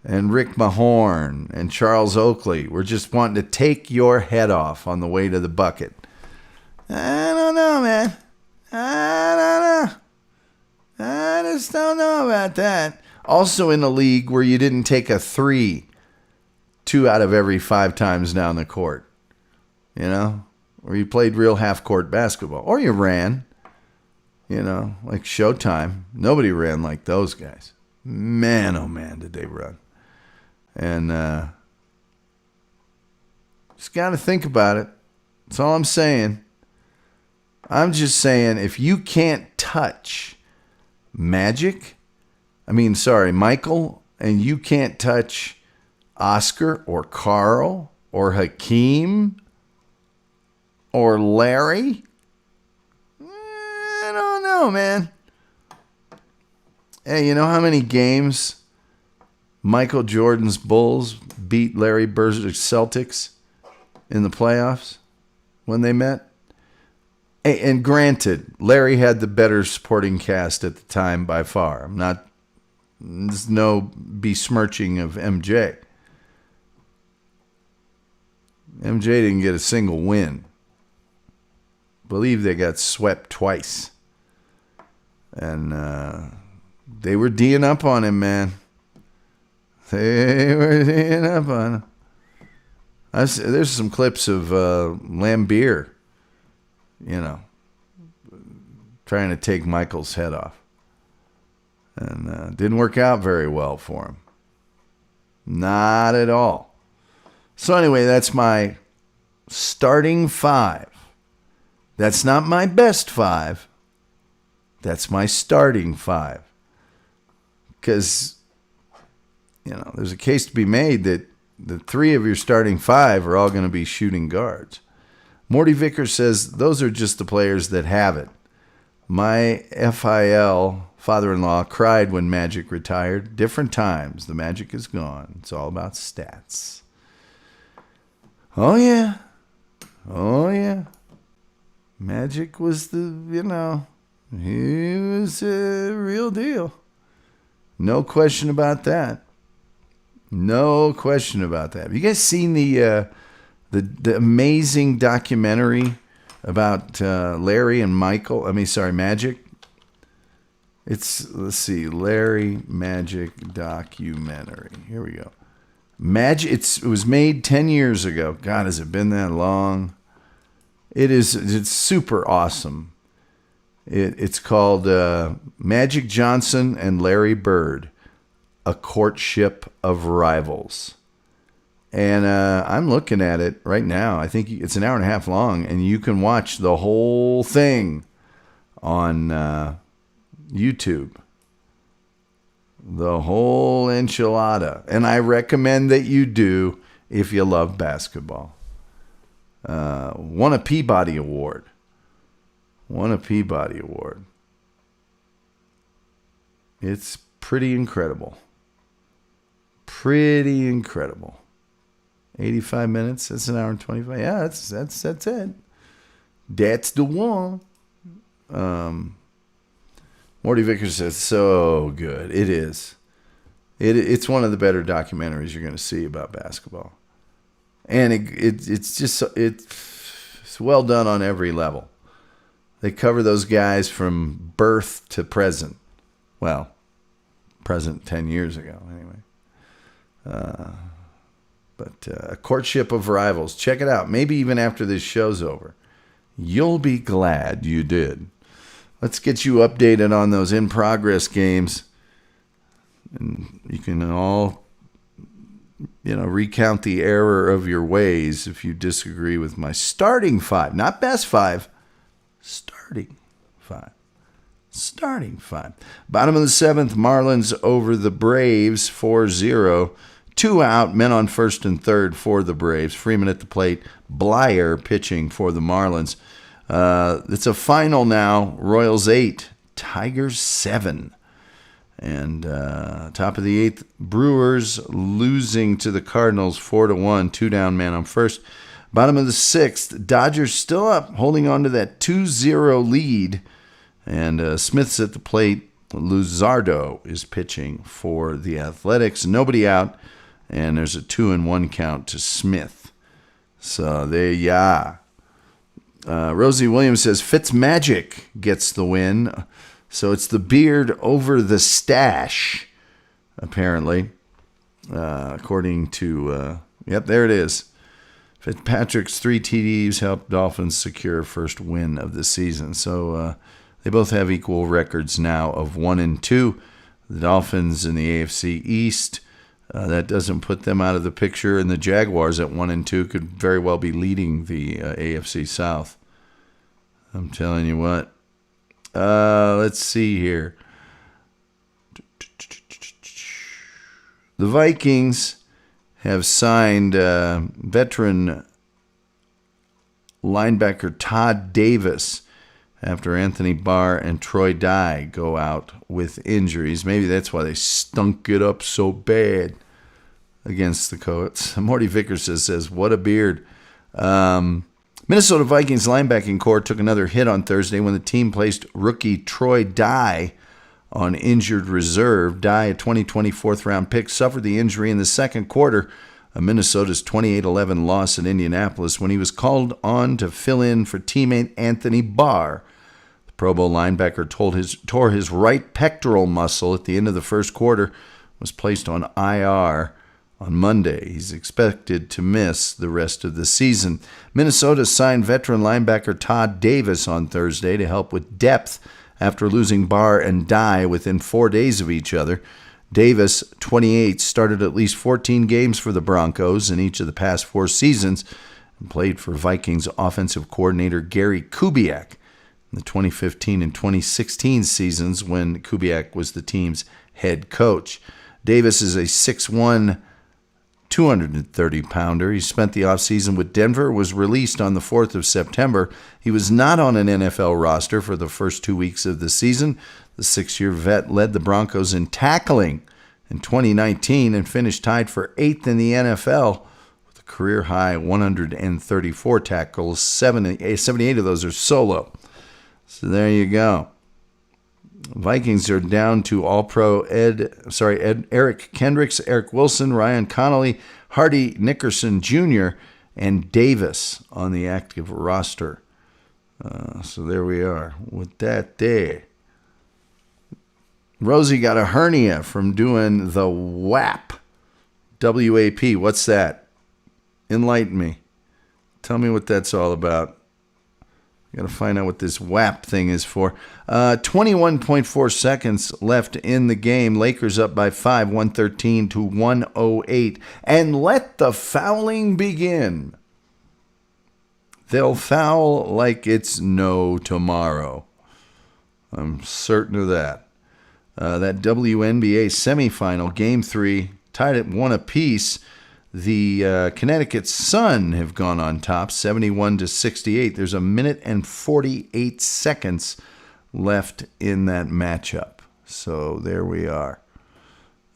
And Rick Mahorn and Charles Oakley were just wanting to take your head off on the way to the bucket. I don't know, man. I don't know. I just don't know about that. Also in a league where you didn't take a three 2 out of every 5 times down the court. You know? Or you played real half-court basketball. Or you ran. You know, like Showtime. Nobody ran like those guys. Man, oh man, did they run. And just got to think about it. That's all I'm saying. I'm just saying, if you can't touch Michael, and you can't touch Oscar or Carl or Hakeem or Larry, I don't know, man. Hey, you know how many games Michael Jordan's Bulls beat Larry Bird's Celtics in the playoffs when they met? Hey, and granted, Larry had the better supporting cast at the time by far. There's no besmirching of MJ. MJ didn't get a single win. Believe they got swept twice. And they were D'ing up on him, man. They were D'ing up on him. There's some clips of Laimbeer, you know, trying to take Michael's head off. And didn't work out very well for him. Not at all. So anyway, that's my starting 5. That's not my best 5. That's my starting 5. Because, you know, there's a case to be made that the 3 of your starting 5 are all going to be shooting guards. Morty Vickers says those are just the players that have it. My FIL father-in-law cried when Magic retired. Different times. The Magic is gone. It's all about stats. Oh, yeah. Oh, yeah. Magic was he was a real deal. No question about that. No question about that. Have you guys seen the amazing documentary about Larry and Magic? Let's see, Larry Magic documentary. Here we go. It was made 10 years ago. God, has it been that long? It's super awesome. It's called Magic Johnson and Larry Bird, A Courtship of Rivals. And I'm looking at it right now. I think it's an hour and a half long, and you can watch the whole thing on YouTube. The whole enchilada. And I recommend that you do if you love basketball. Won a Peabody Award. It's pretty incredible. 85 minutes. That's an hour and 25. Yeah, that's it. That's the one. Morty Vickers says, so good. It is. It's one of the better documentaries you're going to see about basketball. And it's well done on every level. They cover those guys from birth to present. Well, present 10 years ago, anyway. But A Courtship of Rivals. Check it out. Maybe even after this show's over. You'll be glad you did. Let's get you updated on those in-progress games. And you can all, recount the error of your ways if you disagree with my starting five. Not best five. Starting five. Bottom of the seventh, Marlins over the Braves 4-0. 2 out, men on first and third for the Braves. Freeman at the plate. Blyer pitching for the Marlins. It's a final now. Royals 8, Tigers 7. And top of the eighth, Brewers losing to the Cardinals 4-1. 2 down, man on first. Bottom of the sixth, Dodgers still up, holding on to that 2-0 lead. And Smith's at the plate. Luzardo is pitching for the Athletics. Nobody out. And there's a 2-1 count to Smith. So there you are. Rosie Williams says Fitzmagic gets the win. So it's the beard over the stash, apparently. According to, there it is. Fitzpatrick's 3 TDs helped Dolphins secure first win of the season. So they both have equal records now of 1-2. The Dolphins in the AFC East. That doesn't put them out of the picture, and the Jaguars at 1-2 could very well be leading the AFC South. I'm telling you what. Let's see here. The Vikings have signed veteran linebacker Todd Davis after Anthony Barr and Troy Dye go out with injuries. Maybe that's why they stunk it up so bad against the Coats. Morty Vickers says, what a beard. Minnesota Vikings linebacking core took another hit on Thursday when the team placed rookie Troy Dye on injured reserve. Dye, a 2020 fourth-round pick, suffered the injury in the second quarter of Minnesota's 28-11 loss at Indianapolis when he was called on to fill in for teammate Anthony Barr. The Pro Bowl linebacker tore his right pectoral muscle at the end of the first quarter, was placed on IR on Monday. He's expected to miss the rest of the season. Minnesota signed veteran linebacker Todd Davis on Thursday to help with depth after losing Barr and Dye within 4 days of each other. Davis, 28, started at least 14 games for the Broncos in each of the past 4 seasons and played for Vikings offensive coordinator Gary Kubiak in the 2015 and 2016 seasons when Kubiak was the team's head coach. Davis is a 6'1", 230-pounder. He spent the offseason with Denver, was released on the 4th of September. He was not on an NFL roster for the first 2 weeks of the season. The 6-year vet led the Broncos in tackling in 2019 and finished tied for 8th in the NFL with a career-high 134 tackles. 78 of those are solo. So there you go. Vikings are down to All-Pro Eric Kendricks, Eric Wilson, Ryan Connolly, Hardy Nickerson Jr., and Davis on the active roster. So there we are with that there. Rosie got a hernia from doing the WAP. W-A-P. What's that? Enlighten me. Tell me what that's all about. I got to find out what this WAP thing is for. 21.4 seconds left in the game. Lakers up by 5, 113 to 108. And let the fouling begin. They'll foul like it's no tomorrow. I'm certain of that. That WNBA semifinal, Game 3, tied at 1 apiece. The Connecticut Sun have gone on top, 71-68. There's a minute and 48 seconds left in that matchup. So there we are.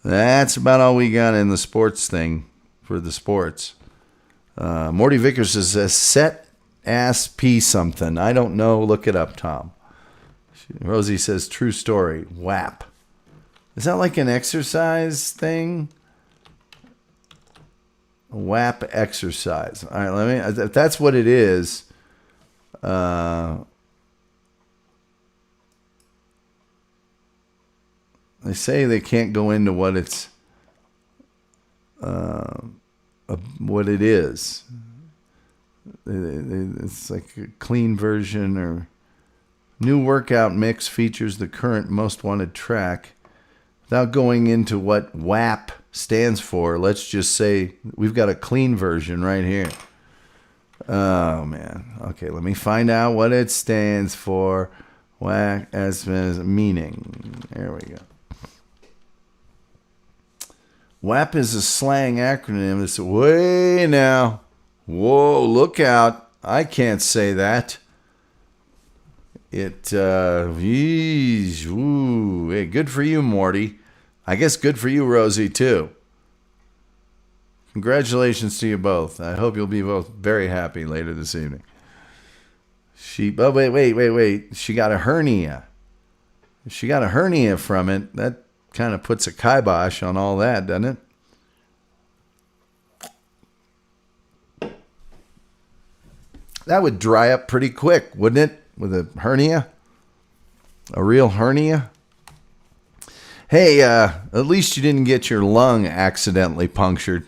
That's about all we got in the sports thing for the sports. Morty Vickers says, set ass P something. I don't know. Look it up, Tom. Rosie says, true story. WAP. Is that like an exercise thing? A WAP exercise. All right, let me. If that's what it is, they say they can't go into what it's, what it is. It's like a clean version or new workout mix features the current most wanted track. Without going into what WAP stands for, let's just say we've got a clean version right here. Oh, man. Okay, let me find out what it stands for. WAP as meaning. There we go. WAP is a slang acronym. It's way now. Whoa, look out. I can't say that. Geez, ooh, hey, good for you, Morty. I guess good for you, Rosie, too. Congratulations to you both. I hope you'll be both very happy later this evening. Oh, wait. She got a hernia. If she got a hernia from it, that kind of puts a kibosh on all that, doesn't it? That would dry up pretty quick, wouldn't it? With a hernia? A real hernia? Hey, at least you didn't get your lung accidentally punctured.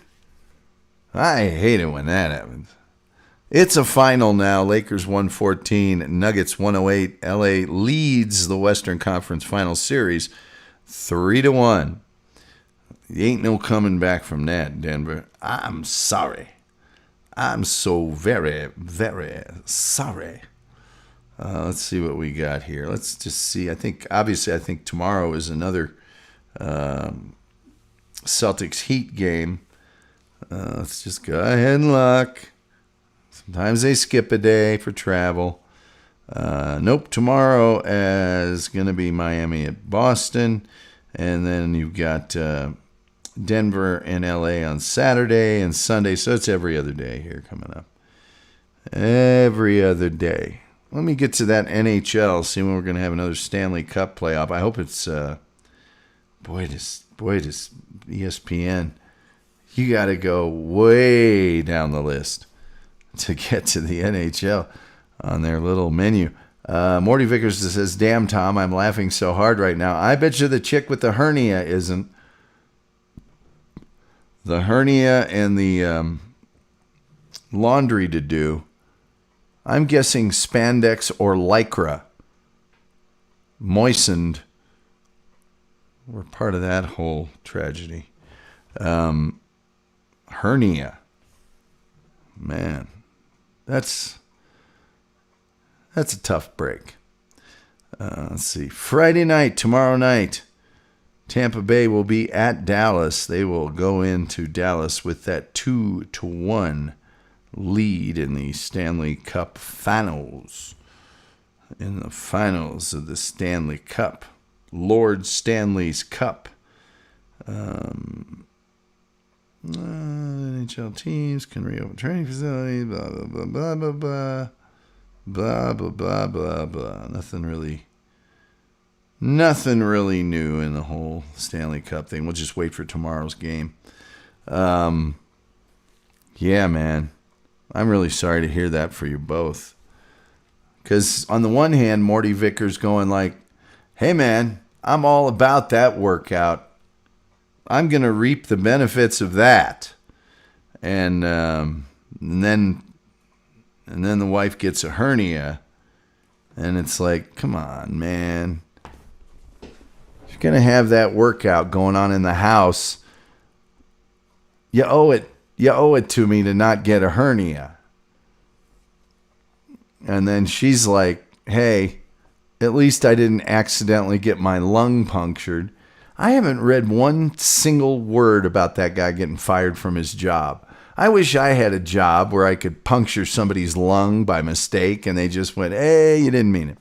I hate it when that happens. It's a final now. Lakers 114, Nuggets 108. LA leads the Western Conference Final Series 3-1. You ain't no coming back from that, Denver. I'm sorry. I'm so very, very sorry. Let's see what we got here. Let's just see. I think tomorrow is another Celtics Heat game. Let's just go ahead and look. Sometimes they skip a day for travel. Nope, tomorrow is going to be Miami at Boston. And then you've got Denver and LA on Saturday and Sunday. So it's every other day here coming up. Every other day. Let me get to that NHL, see when we're going to have another Stanley Cup playoff. I hope it's, boy, does ESPN, you got to go way down the list to get to the NHL on their little menu. Morty Vickers says, damn, Tom, I'm laughing so hard right now. I bet you the chick with the hernia isn't. The hernia and the laundry to do. I'm guessing spandex or lycra moistened were part of that whole tragedy. Hernia. Man, that's a tough break. Let's see. Friday night, tomorrow night, Tampa Bay will be at Dallas. They will go into Dallas with that 2-1 lead in the Stanley Cup Finals. In the finals of the Stanley Cup. Lord Stanley's Cup. NHL teams can reopen training facilities, blah, blah, blah, blah, blah, blah. Blah, blah, blah, blah, blah. Nothing really new in the whole Stanley Cup thing. We'll just wait for tomorrow's game. Yeah, man. I'm really sorry to hear that for you both. Because on the one hand, Morty Vickers going like, hey, man, I'm all about that workout. I'm going to reap the benefits of that. And then the wife gets a hernia. And it's like, come on, man. If you're going to have that workout going on in the house, you owe it to me to not get a hernia. And then she's like, hey, At least I didn't accidentally get my lung punctured. I haven't read one single word about that guy getting fired from his job. I wish I had a job where I could puncture somebody's lung by mistake and they just went, hey, you didn't mean it.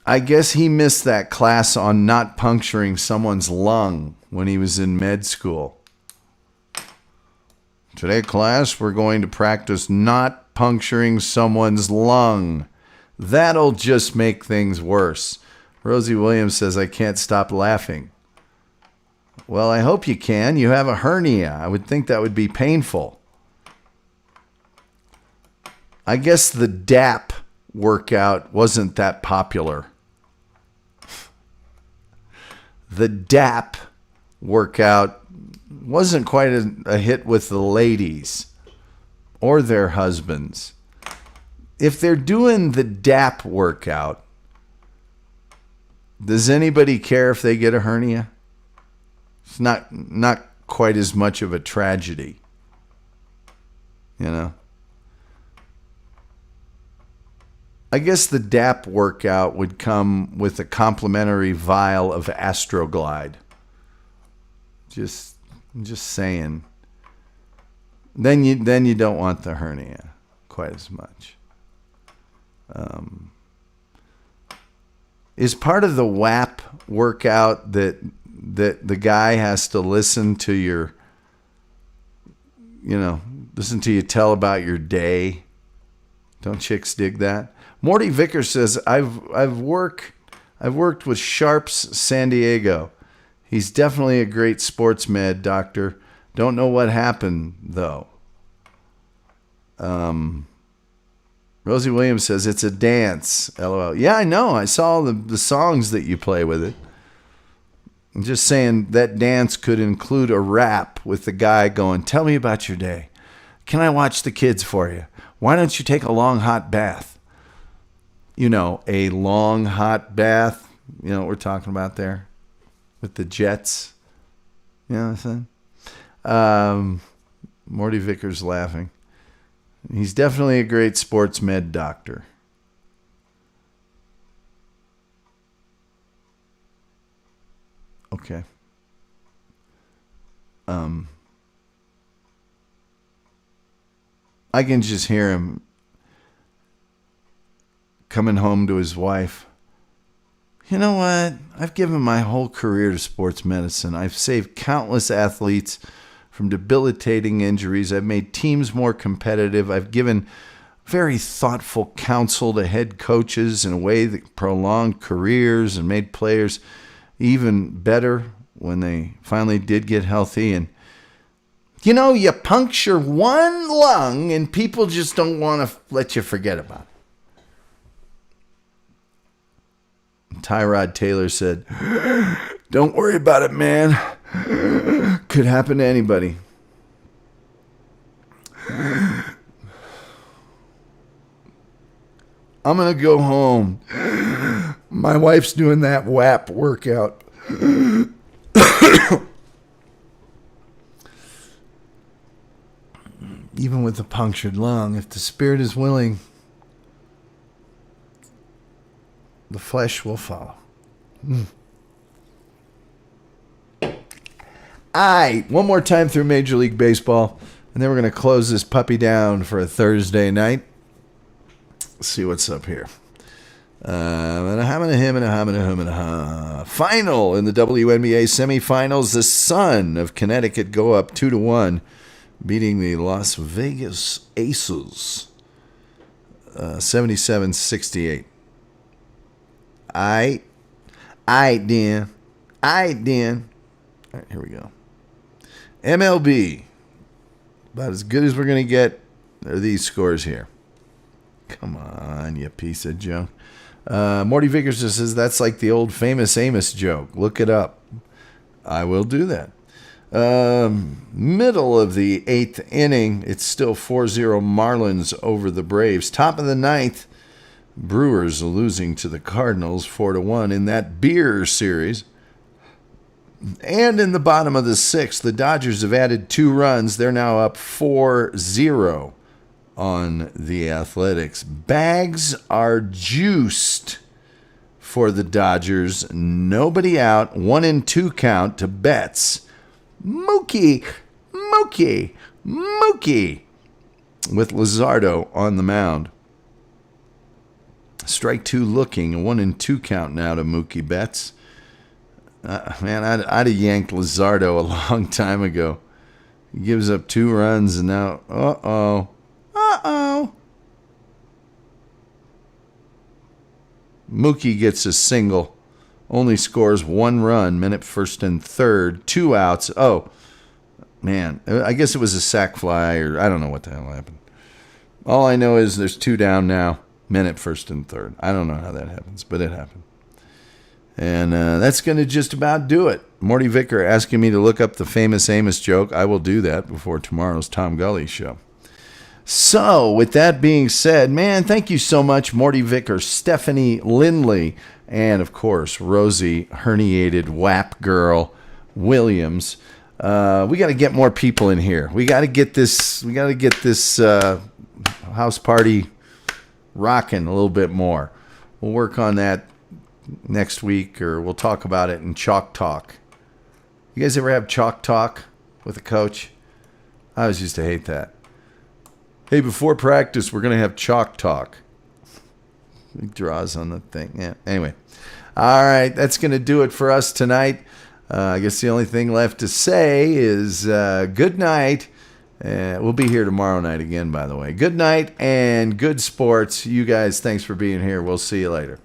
I guess he missed that class on not puncturing someone's lung when he was in med school. Today, class, we're going to practice not puncturing someone's lung. That'll just make things worse. Rosie Williams says, I can't stop laughing. Well, I hope you can. You have a hernia. I would think that would be painful. I guess the DAP workout wasn't that popular. The DAP workout wasn't quite a hit with the ladies or their husbands. If they're doing the DAP workout, does anybody care if they get a hernia? It's not quite as much of a tragedy, you know. I guess the DAP workout would come with a complimentary vial of Astroglide. Just saying. Then you don't want the hernia quite as much. Is part of the WAP workout that the guy has to listen to listen to you tell about your day? Don't chicks dig that? Morty Vickers says, I've worked with Sharps San Diego. He's definitely a great sports med doctor. Don't know what happened though. Rosie Williams says it's a dance. LOL. Yeah, I know. I saw the songs that you play with it. I'm just saying that dance could include a rap with the guy going, tell me about your day. Can I watch the kids for you? Why don't you take a long hot bath? You know, a long hot bath. You know what we're talking about there? With the jets. You know what I'm saying? Morty Vickers laughing. He's definitely a great sports med doctor. Okay. I can just hear him coming home to his wife. You know what? I've given my whole career to sports medicine. I've saved countless athletes from debilitating injuries. I've made teams more competitive. I've given very thoughtful counsel to head coaches in a way that prolonged careers and made players even better when they finally did get healthy. And, you know, you puncture one lung and people just don't want to let you forget about it. Tyrod Taylor said, don't worry about it, man. Could happen to anybody. I'm going to go home. My wife's doing that WAP workout. Even with a punctured lung, if the spirit is willing, the flesh will follow. All right, one more time through Major League Baseball, and then we're going to close this puppy down for a Thursday night. Let's see what's up here. Final in the WNBA semifinals, the Sun of Connecticut go up 2-1, beating the Las Vegas Aces 77-68. All right, then. All right, here we go. MLB. About as good as we're going to get are these scores here. Come on, you piece of junk. Morty Vickers says that's like the old famous Amos joke. Look it up. I will do that. Middle of the 8th inning. It's still 4-0 Marlins over the Braves. Top of the 9th. Brewers losing to the Cardinals 4-1 in that beer series. And in the bottom of the 6th, the Dodgers have added 2 runs. They're now up 4-0 on the Athletics. Bags are juiced for the Dodgers. Nobody out. 1-2 count to Betts. Mookie with Luzardo on the mound. Strike 2 looking. A 1-2 count now to Mookie Betts. Man, I'd have yanked Luzardo a long time ago. He gives up 2 runs, and now, uh-oh. Mookie gets a single. Only scores 1 run, minute first and third. 2 outs. Oh, man. I guess it was a sac fly, or I don't know what the hell happened. All I know is there's 2 down now, minute first and third. I don't know how that happens, but it happened. And that's going to just about do it. Morty Vicker asking me to look up the famous Amos joke. I will do that before tomorrow's Tom Gulley show. So, with that being said, man, thank you so much, Morty Vicker, Stephanie Lindley, and, of course, Rosie, herniated WAP girl, Williams. We got to get more people in here. We got to get this house party rocking a little bit more. We'll work on that next week, or we'll talk about it in Chalk Talk. You guys ever have Chalk Talk with a coach? I always used to hate that. Hey, before practice, we're going to have Chalk Talk. He draws on the thing. Yeah. Anyway. All right. That's going to do it for us tonight. I guess the only thing left to say is good night. We'll be here tomorrow night again, by the way. Good night and good sports. You guys, thanks for being here. We'll see you later.